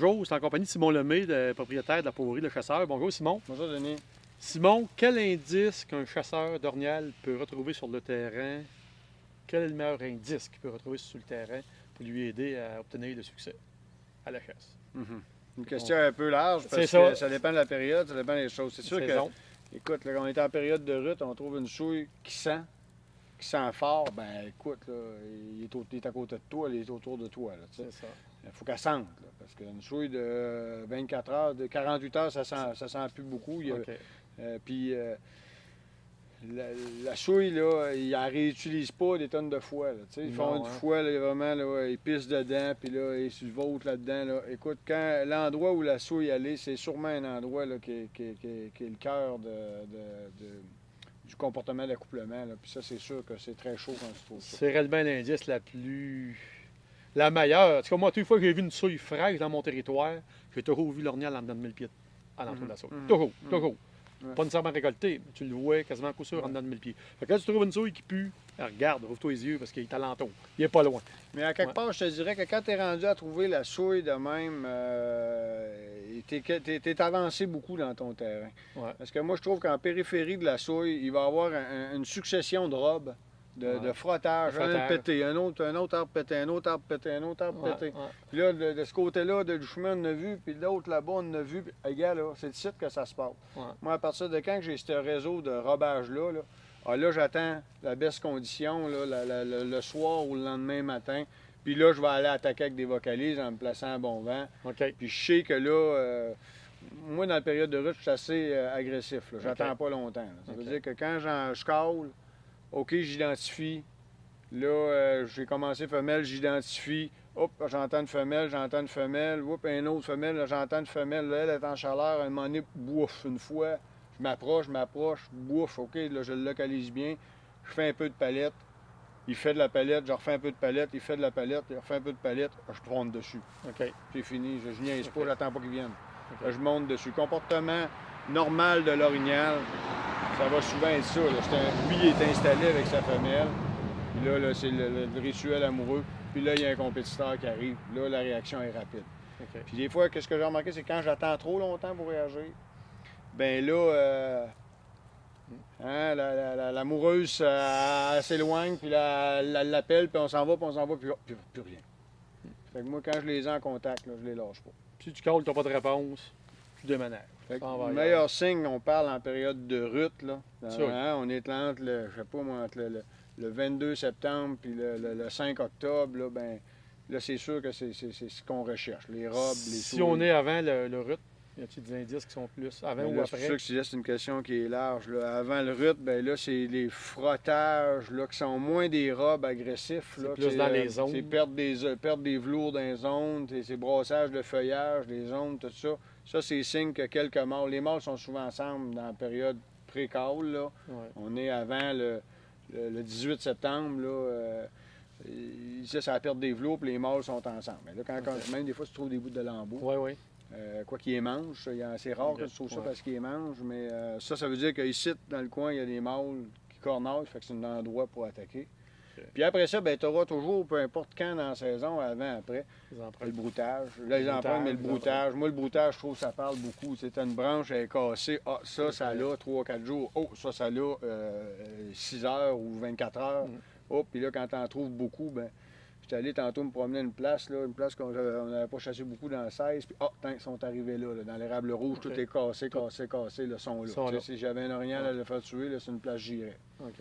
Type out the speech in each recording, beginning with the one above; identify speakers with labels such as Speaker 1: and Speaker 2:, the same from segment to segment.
Speaker 1: Bonjour, c'est en compagnie de Simon Lemay, le propriétaire de la Pourvoirie Le Chasseur. Bonjour Simon.
Speaker 2: Bonjour Denis.
Speaker 1: Simon, quel indice qu'un chasseur d'orignal peut retrouver sur le terrain? Quel est le meilleur indice qu'il peut retrouver sur le terrain pour lui aider à obtenir le succès à la chasse?
Speaker 2: Une question un peu large parce
Speaker 1: C'est
Speaker 2: que ça dépend de la période, ça dépend des choses. C'est sûr que,
Speaker 1: Saison.
Speaker 2: écoute, là, quand on est en période de rut, on trouve une souille qui sent fort, ben écoute, là, il est à côté de toi, il est autour de toi.
Speaker 1: C'est ça.
Speaker 2: Il faut qu'elle sente, là, parce qu'une souille de 24 heures, de 48 heures, ça sent plus beaucoup.
Speaker 1: OK.
Speaker 2: Puis la souille, là, ils la réutilisent pas des tonnes de foie. Là, ils font
Speaker 1: Non,
Speaker 2: du
Speaker 1: hein.
Speaker 2: foie, là, vraiment, là, ils pissent dedans, puis là, ils se vautrent là-dedans. Là. Écoute, quand l'endroit où la souille est, c'est sûrement un endroit là, qui est le cœur du comportement d'accouplement. Puis ça, c'est sûr que c'est très chaud quand tu trouves ça.
Speaker 1: C'est réellement l'indice la meilleure. En tout cas, moi, toutes les fois que j'ai vu une souille fraîche dans mon territoire, j'ai toujours vu l'orignal en dedans de 1000 pieds à l'entour de la souille. Toujours, toujours.
Speaker 2: Ouais.
Speaker 1: Pas nécessairement récolté, mais tu le vois quasiment à coup sûr en dedans de 1000 pieds. Fait que quand tu trouves une souille qui pue, regarde, ouvre-toi les yeux parce qu'il est alentour. Il est pas loin.
Speaker 2: Mais à quelque
Speaker 1: Ouais.
Speaker 2: part, je te dirais que quand tu es rendu à trouver la souille de même, tu es avancé beaucoup dans ton terrain.
Speaker 1: Ouais.
Speaker 2: Parce que moi, je trouve qu'en périphérie de la souille, il va y avoir une succession de robes, de frottage.
Speaker 1: De frottage.
Speaker 2: Un pété, un autre arbre pété, un autre arbre pété, un autre arbre
Speaker 1: Ouais,
Speaker 2: pété.
Speaker 1: ouais.
Speaker 2: Puis là, de ce côté-là, du chemin, on en a vu, puis de l'autre là-bas, on en a vu. Puis, regarde, là, c'est le site que ça se passe.
Speaker 1: Ouais.
Speaker 2: Moi, à partir de quand j'ai ce réseau de robage-là, là, j'attends la baisse condition là, le soir ou le lendemain matin. Puis là, je vais aller attaquer avec des vocalises en me plaçant à bon vent.
Speaker 1: OK.
Speaker 2: Puis je sais que là, moi, dans la période de rut, je suis assez agressif. J'attends
Speaker 1: OK.
Speaker 2: pas longtemps. Ça veut
Speaker 1: OK.
Speaker 2: dire que quand je cale, OK, j'identifie. Là, j'ai commencé femelle, j'identifie. Hop, j'entends une femelle. Oups, une autre femelle, là, j'entends une femelle. Là, elle est en chaleur. À un moment donné, bouf, une fois. Je m'approche, bouf. OK, là, je le localise bien. Je fais un peu de palette. Il fait de la palette, je refais un peu de palette. Il fait de la palette, il refait un peu de palette. Je monte dessus.
Speaker 1: OK.
Speaker 2: C'est fini. Je niaise pas,
Speaker 1: OK.
Speaker 2: j'attends pas qu'il vienne.
Speaker 1: OK.
Speaker 2: Là, je monte dessus. Comportement normal de l'orignal, ça va souvent être ça. Là. Lui, il est installé avec sa femelle. Puis là, c'est le rituel amoureux. Puis là, il y a un compétiteur qui arrive. Là, la réaction est rapide.
Speaker 1: OK.
Speaker 2: Puis des fois, qu'est-ce que j'ai remarqué, c'est que quand j'attends trop longtemps pour réagir, ben là, l'amoureuse, elle s'éloigne, puis elle l'appelle, puis on s'en va, puis plus rien. Fait que moi, quand je les ai en contact, là, je les lâche pas.
Speaker 1: Si tu calls, tu n'as pas de réponse, tu déménages.
Speaker 2: Fait que
Speaker 1: Ça en va
Speaker 2: le
Speaker 1: ailleurs.
Speaker 2: meilleur signe, on parle en période de rut, là.
Speaker 1: Sûr.
Speaker 2: On est entre le, je sais pas moi, entre le 22 septembre puis le 5 octobre, là, ben, là, c'est sûr que c'est ce qu'on recherche. Les robes, les
Speaker 1: Si
Speaker 2: souliers.
Speaker 1: on est avant le rut, y a-t-il des indices qui sont plus avant
Speaker 2: Ben
Speaker 1: ou
Speaker 2: là, c'est
Speaker 1: après?
Speaker 2: pour ça que je disais, c'est une question qui est large. Là. Avant le rut, ben là, c'est les frottages là, qui sont moins des robes agressifs.
Speaker 1: C'est
Speaker 2: Là,
Speaker 1: plus dans les zones.
Speaker 2: C'est perdre des velours dans les zones, c'est brassage de feuillage, des zones, tout ça. Ça, c'est signe que quelques mâles. Les mâles sont souvent ensemble dans la période pré-cale. Là.
Speaker 1: Ouais.
Speaker 2: On est avant le 18 septembre. Là, ici, ça va perdre des velours, puis les mâles sont ensemble. Mais là, même des fois, tu trouves des bouts de lambeaux.
Speaker 1: Oui, oui.
Speaker 2: Quoi qu'ils les mangent, c'est rare que tu trouves ça parce qu'ils les mangent, mais ça veut dire qu'ici, dans le coin, il y a des mâles qui cornagent, fait que c'est un endroit pour attaquer.
Speaker 1: OK.
Speaker 2: Puis après ça, ben, tu auras toujours, peu importe quand dans la saison, avant, après,
Speaker 1: Les
Speaker 2: le
Speaker 1: empreintes.
Speaker 2: broutage. Là, les empreintes, mais le broutage. Moi, le broutage, je trouve que ça parle beaucoup. Tu sais, une branche, elle est cassée. Ah, ça l'a 3-4 jours. Oh, ça l'a 6 heures ou 24 heures. Oh, puis là, quand tu en trouves beaucoup, ben j'étais allé tantôt me promener une place qu'on n'avait pas chassé beaucoup dans le 16, puis ils sont arrivés là, dans l'érable rouge,
Speaker 1: OK.
Speaker 2: tout est cassé, le son là. Tu sais, si j'avais un orignal à le faire tuer, là, c'est une place j'irais.
Speaker 1: OK.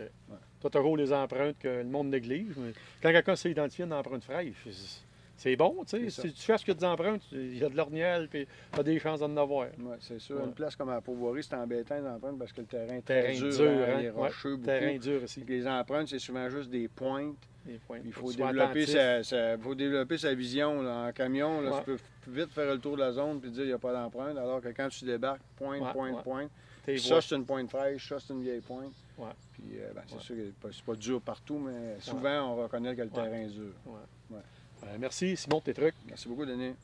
Speaker 1: Toi, tu as les empreintes que le monde néglige, mais quand quelqu'un s'est identifié une empreinte fraîche, c'est bon, tu sais.
Speaker 2: C'est
Speaker 1: Si tu cherches qu'il y a des empreintes, il y a de l'orignal, puis tu as des chances d'en avoir.
Speaker 2: Oui, c'est sûr.
Speaker 1: Ouais.
Speaker 2: Une place comme à la Pourvoirie, c'est embêtant les empreintes parce que le terrain est
Speaker 1: Terrain
Speaker 2: très dur,
Speaker 1: dur,
Speaker 2: hein,
Speaker 1: hein?
Speaker 2: les
Speaker 1: Ouais,
Speaker 2: rocheux, beaucoup.
Speaker 1: terrain dur aussi.
Speaker 2: Les empreintes, c'est souvent juste des pointes.
Speaker 1: Des points.
Speaker 2: Il faut
Speaker 1: que tu sois
Speaker 2: développer,
Speaker 1: attentif.
Speaker 2: faut développer sa vision. Là. En camion, là,
Speaker 1: Ouais.
Speaker 2: tu peux vite faire le tour de la zone et dire qu'il n'y a pas d'empreinte, alors que quand tu débarques, pointe.
Speaker 1: Tes
Speaker 2: Ça,
Speaker 1: voix.
Speaker 2: c'est une pointe fraîche, ça, c'est une vieille pointe.
Speaker 1: Ouais.
Speaker 2: Puis, c'est sûr que c'est pas dur partout, mais souvent, on reconnaît que le terrain est dur.
Speaker 1: Ouais. Merci, Simon, tes trucs.
Speaker 2: Merci beaucoup, Denis.